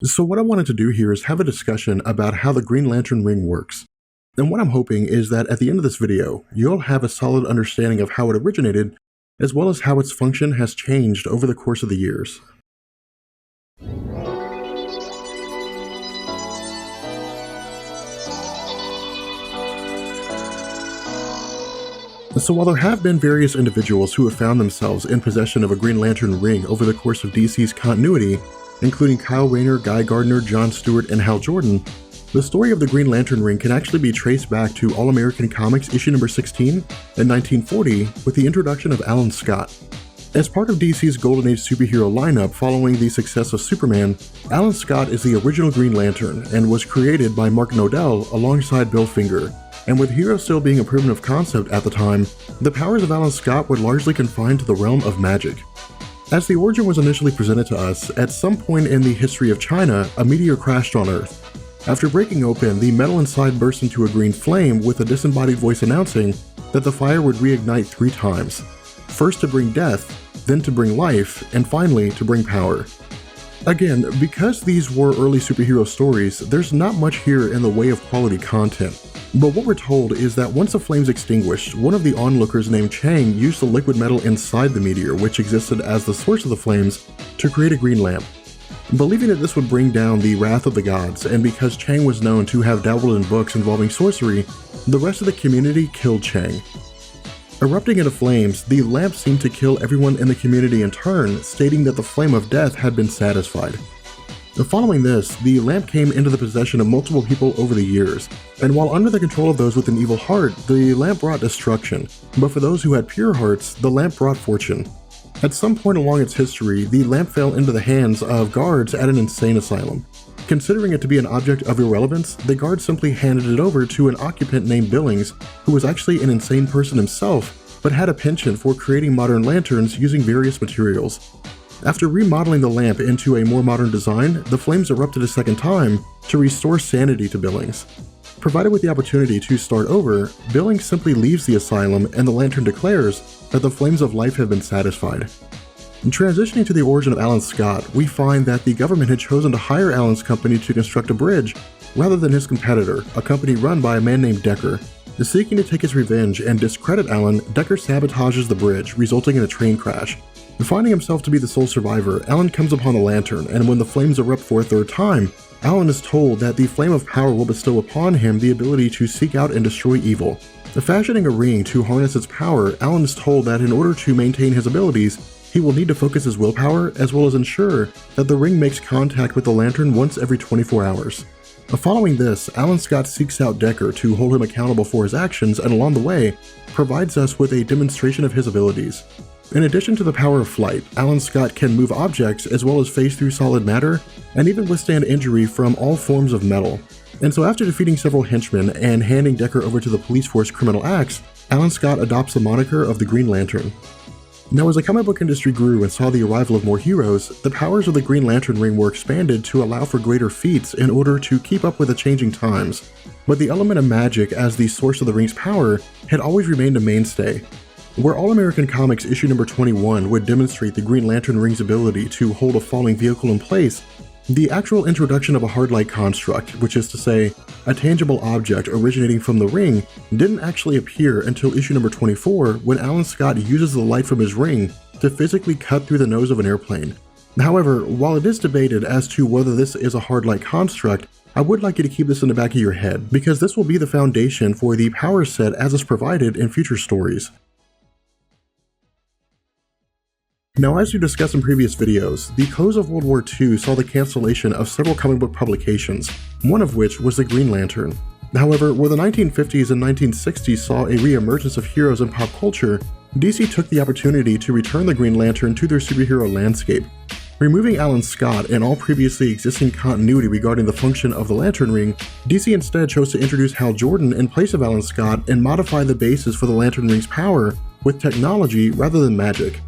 So what I wanted to do here is have a discussion about how the Green Lantern ring works. And what I'm hoping is that at the end of this video, you'll have a solid understanding of how it originated, as well as how its function has changed over the course of the years. So while there have been various individuals who have found themselves in possession of a Green Lantern ring over the course of DC's continuity, including Kyle Rayner, Guy Gardner, John Stewart, and Hal Jordan, the story of the Green Lantern ring can actually be traced back to All-American Comics issue number 16 in 1940 with the introduction of Alan Scott. As part of DC's Golden Age superhero lineup following the success of Superman, Alan Scott is the original Green Lantern and was created by Mark Nodell alongside Bill Finger. And with Hero still being a primitive concept at the time, the powers of Alan Scott were largely confined to the realm of magic. As the origin was initially presented to us, at some point in the history of China, a meteor crashed on Earth. After breaking open, the metal inside burst into a green flame with a disembodied voice announcing that the fire would reignite 3 times. First to bring death, then to bring life, and finally to bring power. Again, because these were early superhero stories, there's not much here in the way of quality content. But what we're told is that once the flames extinguished, one of the onlookers named Chang used the liquid metal inside the meteor, which existed as the source of the flames, to create a green lamp. Believing that this would bring down the wrath of the gods, and because Chang was known to have dabbled in books involving sorcery, the rest of the community killed Chang. Erupting into flames, the lamp seemed to kill everyone in the community in turn, stating that the flame of death had been satisfied. Following this, the lamp came into the possession of multiple people over the years, and while under the control of those with an evil heart, the lamp brought destruction, but for those who had pure hearts, the lamp brought fortune. At some point along its history, the lamp fell into the hands of guards at an insane asylum. Considering it to be an object of irrelevance, the guards simply handed it over to an occupant named Billings, who was actually an insane person himself, but had a penchant for creating modern lanterns using various materials. After remodeling the lamp into a more modern design, the flames erupted a second time to restore sanity to Billings. Provided with the opportunity to start over, Billings simply leaves the asylum and the lantern declares that the flames of life have been satisfied. Transitioning to the origin of Alan Scott, we find that the government had chosen to hire Alan's company to construct a bridge rather than his competitor, a company run by a man named Decker. Seeking to take his revenge and discredit Alan, Decker sabotages the bridge, resulting in a train crash. Finding himself to be the sole survivor, Alan comes upon the lantern, and when the flames erupt for a third time, Alan is told that the flame of power will bestow upon him the ability to seek out and destroy evil. Fashioning a ring to harness its power, Alan is told that in order to maintain his abilities, he will need to focus his willpower as well as ensure that the ring makes contact with the lantern once every 24 hours. Following this, Alan Scott seeks out Decker to hold him accountable for his actions and along the way, provides us with a demonstration of his abilities. In addition to the power of flight, Alan Scott can move objects as well as phase through solid matter, and even withstand injury from all forms of metal. And so after defeating several henchmen and handing Decker over to the police force Criminal Acts, Alan Scott adopts the moniker of the Green Lantern. Now as the comic book industry grew and saw the arrival of more heroes, the powers of the Green Lantern ring were expanded to allow for greater feats in order to keep up with the changing times. But the element of magic as the source of the ring's power had always remained a mainstay. Where All-American Comics issue number 21 would demonstrate the Green Lantern ring's ability to hold a falling vehicle in place, the actual introduction of a hard-light construct, which is to say, a tangible object originating from the ring, didn't actually appear until issue number 24 when Alan Scott uses the light from his ring to physically cut through the nose of an airplane. However, while it is debated as to whether this is a hard-light construct, I would like you to keep this in the back of your head, because this will be the foundation for the power set as is provided in future stories. Now, as we discussed in previous videos, the close of World War II saw the cancellation of several comic book publications, one of which was the Green Lantern. However, where the 1950s and 1960s saw a re-emergence of heroes in pop culture, DC took the opportunity to return the Green Lantern to their superhero landscape. Removing Alan Scott and all previously existing continuity regarding the function of the Lantern Ring, DC instead chose to introduce Hal Jordan in place of Alan Scott and modify the basis for the Lantern Ring's power with technology rather than magic.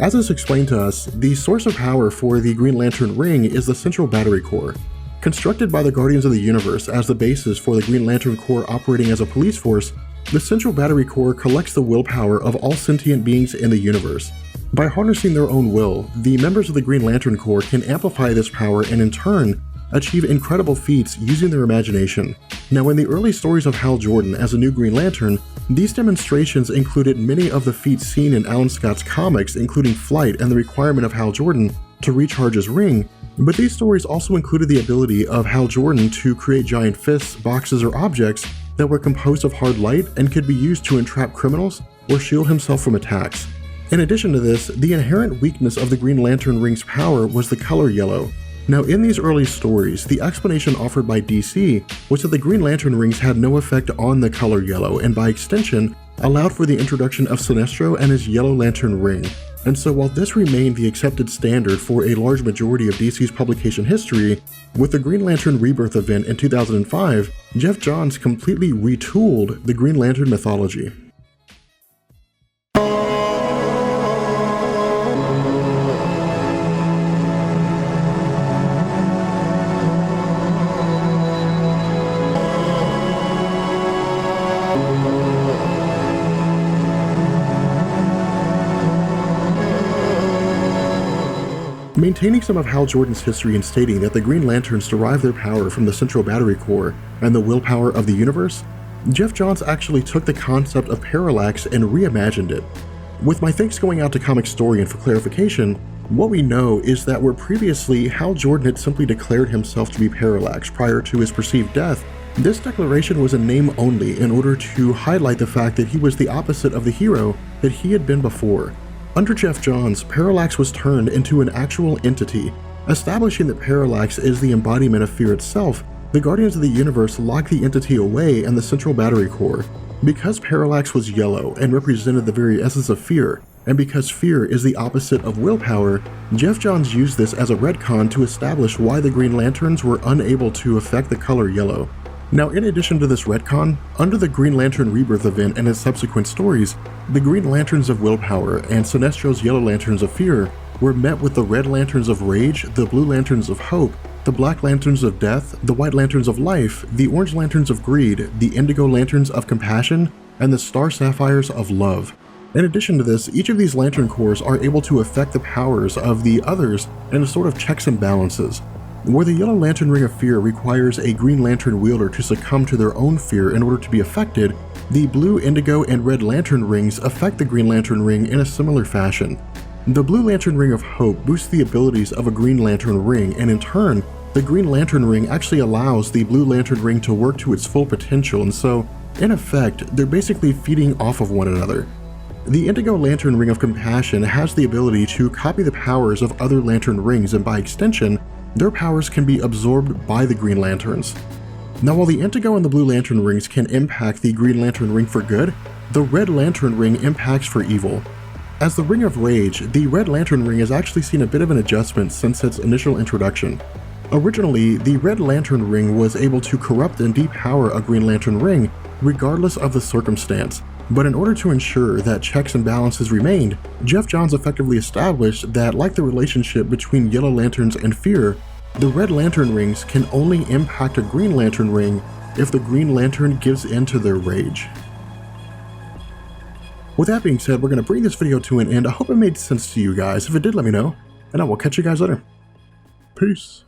As is explained to us, the source of power for the Green Lantern ring is the Central Battery Core. Constructed by the Guardians of the Universe as the basis for the Green Lantern Corps operating as a police force, the Central Battery Core collects the willpower of all sentient beings in the universe. By harnessing their own will, the members of the Green Lantern Corps can amplify this power and in turn, achieve incredible feats using their imagination. Now, in the early stories of Hal Jordan as a new Green Lantern, these demonstrations included many of the feats seen in Alan Scott's comics, including flight and the requirement of Hal Jordan to recharge his ring, but these stories also included the ability of Hal Jordan to create giant fists, boxes, or objects that were composed of hard light and could be used to entrap criminals or shield himself from attacks. In addition to this, the inherent weakness of the Green Lantern ring's power was the color yellow. Now, in these early stories, the explanation offered by DC was that the Green Lantern rings had no effect on the color yellow, and by extension, allowed for the introduction of Sinestro and his Yellow Lantern ring. And so while this remained the accepted standard for a large majority of DC's publication history, with the Green Lantern Rebirth event in 2005, Geoff Johns completely retooled the Green Lantern mythology. Maintaining some of Hal Jordan's history and stating that the Green Lanterns derive their power from the central battery core and the willpower of the universe, Geoff Johns actually took the concept of parallax and reimagined it. With my thanks going out to Comicstorian for clarification, what we know is that where previously Hal Jordan had simply declared himself to be Parallax prior to his perceived death, this declaration was a name only in order to highlight the fact that he was the opposite of the hero that he had been before. Under Geoff Johns, Parallax was turned into an actual entity. Establishing that Parallax is the embodiment of fear itself, the Guardians of the Universe locked the entity away in the central battery core. Because Parallax was yellow and represented the very essence of fear, and because fear is the opposite of willpower, Geoff Johns used this as a retcon to establish why the Green Lanterns were unable to affect the color yellow. Now, in addition to this retcon, under the Green Lantern Rebirth event and its subsequent stories, the Green Lanterns of Willpower and Sinestro's Yellow Lanterns of Fear were met with the Red Lanterns of Rage, the Blue Lanterns of Hope, the Black Lanterns of Death, the White Lanterns of Life, the Orange Lanterns of Greed, the Indigo Lanterns of Compassion, and the Star Sapphires of Love. In addition to this, each of these Lantern Corps are able to affect the powers of the others in a sort of checks and balances. Where the Yellow Lantern Ring of Fear requires a Green Lantern wielder to succumb to their own fear in order to be affected, the Blue, Indigo, and Red Lantern rings affect the Green Lantern ring in a similar fashion. The Blue Lantern Ring of Hope boosts the abilities of a Green Lantern ring, and in turn, the Green Lantern ring actually allows the Blue Lantern ring to work to its full potential, and so, in effect, they're basically feeding off of one another. The Indigo Lantern Ring of Compassion has the ability to copy the powers of other Lantern rings, and by extension, their powers can be absorbed by the Green Lanterns. Now, while the Indigo and the Blue Lantern rings can impact the Green Lantern ring for good, the Red Lantern ring impacts for evil. As the Ring of Rage, the Red Lantern ring has actually seen a bit of an adjustment since its initial introduction. Originally, the Red Lantern ring was able to corrupt and depower a Green Lantern ring, regardless of the circumstance. But in order to ensure that checks and balances remained, Geoff Johns effectively established that, like the relationship between Yellow Lanterns and Fear, the Red Lantern rings can only impact a Green Lantern ring if the Green Lantern gives in to their rage. With that being said, we're going to bring this video to an end. I hope it made sense to you guys. If it did, let me know, and I will catch you guys later. Peace.